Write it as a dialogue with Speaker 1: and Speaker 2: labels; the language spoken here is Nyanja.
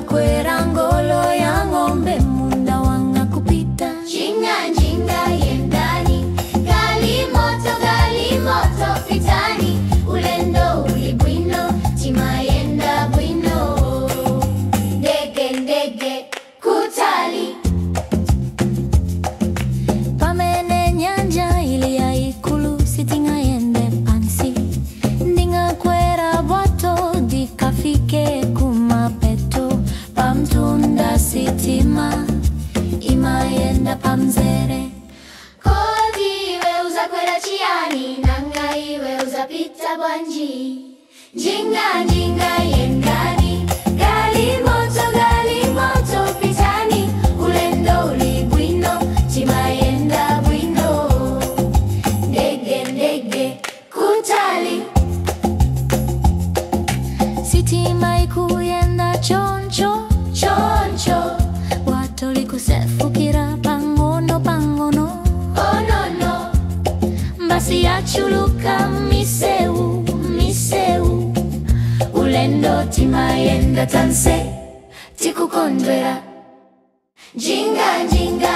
Speaker 1: kwera ngolo ya ng'ombe munda wanga kupita.
Speaker 2: Jinga jinga yendani, gali moto pitani, ulendo uli bwino, tima yenda bwino. Ndege ndege kutali,
Speaker 1: pamene nyanja ili ya ikulu sitinga yende pansi. Ndinga kwera bwato dikafike kumapeto, pamtunda sitima imayenda pamzere.
Speaker 2: kodi iwe uzakwera chiani, nanga iwe uzapita bwanji. Jinga jinga yendani, gali moto pitani, ulendo uli bwino, tima yenda bwino. Ndege ndege kutali,
Speaker 1: Sitima ikuyenda choncho
Speaker 2: choncho,
Speaker 1: bwato likusefukira pangono pangono.
Speaker 2: oh no no.
Speaker 1: Mbasi yachuluka miseu miseu, ulendo timayenda tanse tikukondwera.
Speaker 2: Jinga jinga